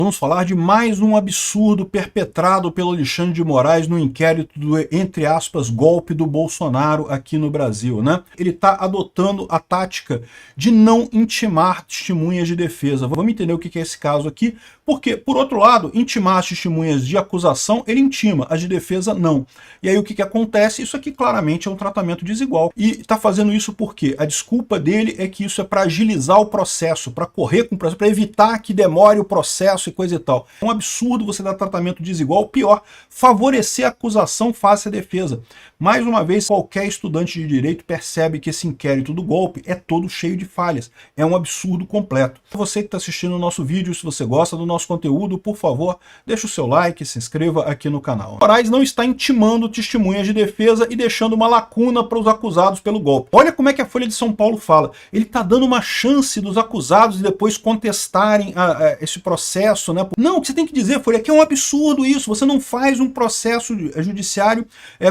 Vamos falar de mais um absurdo perpetrado pelo Alexandre de Moraes no inquérito do, entre aspas, golpe do Bolsonaro aqui no Brasil, né? Ele está adotando a tática de não intimar testemunhas de defesa. Vamos entender o que é esse caso aqui, porque, por outro lado, intimar as testemunhas de acusação, ele intima, as de defesa, não. E aí o que acontece? Isso aqui claramente é um tratamento desigual. E está fazendo isso porque a desculpa dele é que isso é para agilizar o processo, para correr com o processo, para evitar que demore o processo e coisa e tal. É um absurdo você dar tratamento desigual, pior, favorecer a acusação face à defesa. Mais uma vez, qualquer estudante de direito percebe que esse inquérito do golpe é todo cheio de falhas. É um absurdo completo. Você que está assistindo o nosso vídeo, se você gosta do nosso conteúdo, por favor, deixa o seu like, se inscreva aqui no canal. Moraes não está intimando testemunhas de defesa e deixando uma lacuna para os acusados pelo golpe. Olha como é que a Folha de São Paulo fala. Ele está dando uma chance dos acusados de depois contestarem esse processo, né? Não, o que você tem que dizer, Folha, é que é um absurdo isso. Você não faz um processo judiciário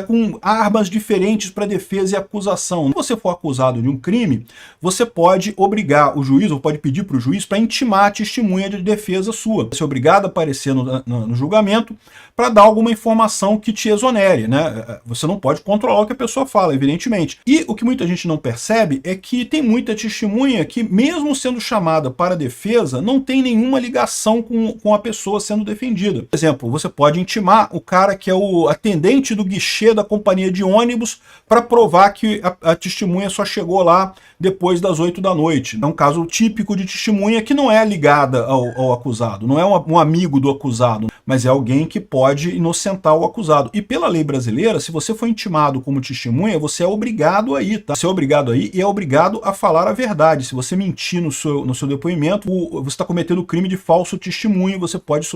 com armas diferentes para defesa e acusação. Se você for acusado de um crime, você pode obrigar o juiz, ou pode pedir para o juiz, para intimar a testemunha de defesa sua. Você é obrigado a aparecer no julgamento para dar alguma informação que te exonere, né? Você não pode controlar o que a pessoa fala, evidentemente. E o que muita gente não percebe é que tem muita testemunha que, mesmo sendo chamada para a defesa, não tem nenhuma ligação com a pessoa sendo defendida. Por exemplo, você pode intimar o cara que é o atendente do guichê da companhia de ônibus para provar que a testemunha só chegou lá depois das 8 da noite. É um caso típico de testemunha que não é ligada ao acusado, não é um amigo do acusado, mas é alguém que pode inocentar o acusado. E pela lei brasileira, se você for intimado como testemunha, você é obrigado a ir, tá? Você é obrigado a ir e é obrigado a falar a verdade. Se você mentir no seu depoimento, você está cometendo o crime de falso testemunho, você pode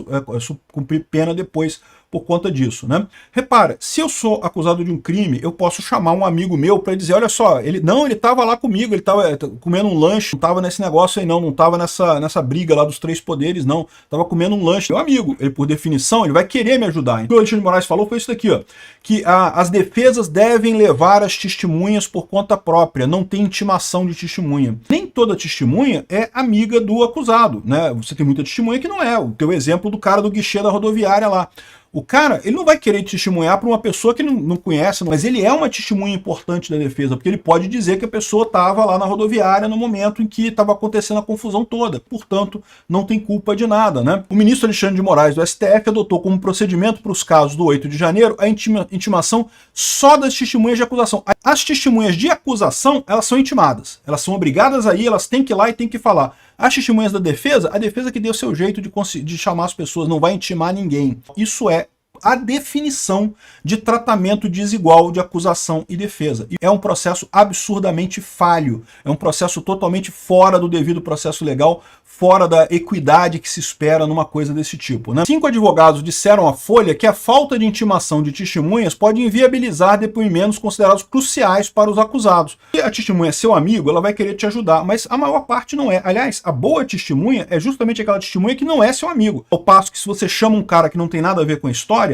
cumprir pena depois por conta disso, né? Repara, se eu sou acusado de um crime, eu posso chamar um amigo meu para dizer, olha só, ele estava lá comigo, ele estava comendo um lanche, não estava nesse negócio aí não estava nessa briga lá dos 3 poderes, não, estava comendo um lanche. Meu amigo, ele por definição, ele vai querer me ajudar. O que o Alexandre de Moraes falou foi isso daqui, ó, que as defesas devem levar as testemunhas por conta própria, não tem intimação de testemunha. Nem toda testemunha é amiga do acusado, né? Você tem muita testemunha que não é. O teu exemplo do cara do guichê da rodoviária lá. O cara, ele não vai querer testemunhar para uma pessoa que não conhece, mas ele é uma testemunha importante da defesa, porque ele pode dizer que a pessoa estava lá na rodoviária no momento em que estava acontecendo a confusão toda. Portanto, não tem culpa de nada, né? O ministro Alexandre de Moraes, do STF, adotou como procedimento para os casos do 8 de janeiro a intimação só das testemunhas de acusação. As testemunhas de acusação, elas são intimadas. Elas são obrigadas a ir, elas têm que ir lá e têm que falar. As testemunhas da defesa, a defesa que deu o seu jeito de chamar as pessoas, não vai intimar ninguém. Isso é a definição de tratamento desigual de acusação e defesa. É um processo absurdamente falho, é um processo totalmente fora do devido processo legal, fora da equidade que se espera numa coisa desse tipo, né? 5 advogados disseram à Folha que a falta de intimação de testemunhas pode inviabilizar depoimentos considerados cruciais para os acusados. Se a testemunha é seu amigo, ela vai querer te ajudar, mas a maior parte não é. Aliás, a boa testemunha é justamente aquela testemunha que não é seu amigo. Ao passo que se você chama um cara que não tem nada a ver com a história,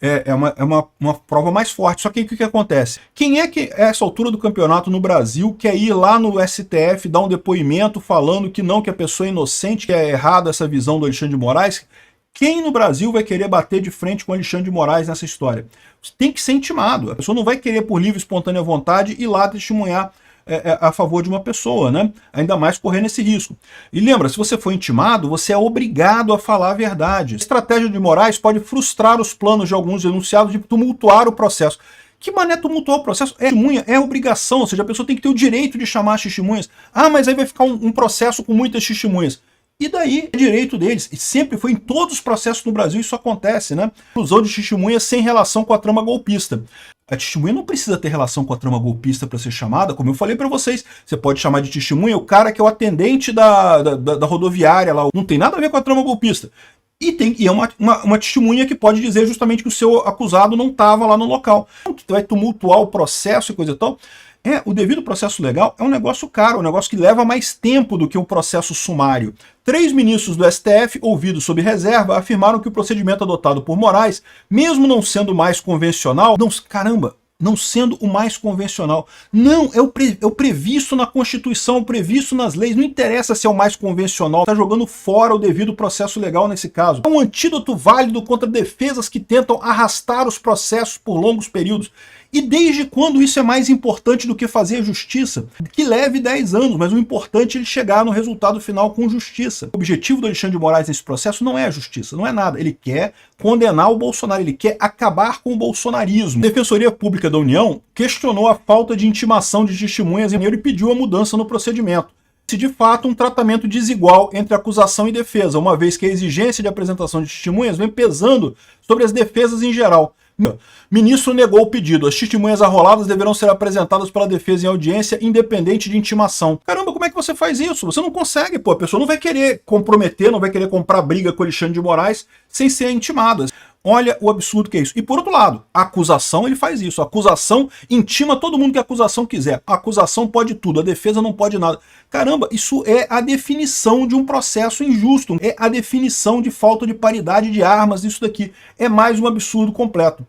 é uma prova mais forte. Só que o que acontece? Quem é que, a essa altura do campeonato no Brasil, quer ir lá no STF, dar um depoimento falando que não, que a pessoa é inocente, que é errada essa visão do Alexandre de Moraes? Quem no Brasil vai querer bater de frente com o Alexandre de Moraes nessa história? Tem que ser intimado. A pessoa não vai querer, por livre e espontânea vontade, ir lá testemunhar a favor de uma pessoa, né? Ainda mais correndo esse risco. E lembra, se você for intimado, você é obrigado a falar a verdade. A estratégia de Moraes pode frustrar os planos de alguns denunciados de tumultuar o processo. Que mané tumultuar o processo? Testemunha é obrigação, ou seja, a pessoa tem que ter o direito de chamar as testemunhas. Ah, mas aí vai ficar um processo com muitas testemunhas. E daí é direito deles. E sempre foi em todos os processos no Brasil isso acontece, né? Inclusão de testemunhas sem relação com a trama golpista. A testemunha não precisa ter relação com a trama golpista para ser chamada, como eu falei para vocês. Você pode chamar de testemunha o cara que é o atendente da rodoviária lá. Não tem nada a ver com a trama golpista. E é uma testemunha que pode dizer justamente que o seu acusado não estava lá no local. Que vai tumultuar o processo e coisa e tal. O devido processo legal é um negócio caro, um negócio que leva mais tempo do que um processo sumário. 3 ministros do STF, ouvidos sob reserva, afirmaram que o procedimento adotado por Moraes, mesmo não sendo mais convencional, caramba, não sendo o mais convencional. Não, é o previsto na Constituição, o previsto nas leis. Não interessa se é o mais convencional, está jogando fora o devido processo legal nesse caso. É um antídoto válido contra defesas que tentam arrastar os processos por longos períodos. E desde quando isso é mais importante do que fazer a justiça? Que leve 10 anos, mas o importante é ele chegar no resultado final com justiça. O objetivo do Alexandre de Moraes nesse processo não é a justiça, não é nada. Ele quer condenar o Bolsonaro, ele quer acabar com o bolsonarismo. A Defensoria Pública da União questionou a falta de intimação de testemunhas e pediu a mudança no procedimento. De fato, um tratamento desigual entre acusação e defesa, uma vez que a exigência de apresentação de testemunhas vem pesando sobre as defesas em geral. Ministro negou o pedido. As testemunhas arroladas deverão ser apresentadas pela defesa em audiência independente de intimação. Caramba, como é que você faz isso? Você não consegue, pô. A pessoa não vai querer comprometer, não vai querer comprar briga com o Alexandre de Moraes sem ser intimada. Olha o absurdo que é isso. E por outro lado, a acusação, ele faz isso. A acusação intima todo mundo que a acusação quiser. A acusação pode tudo, a defesa não pode nada. Caramba, isso é a definição de um processo injusto. É a definição de falta de paridade de armas, isso daqui. É mais um absurdo completo.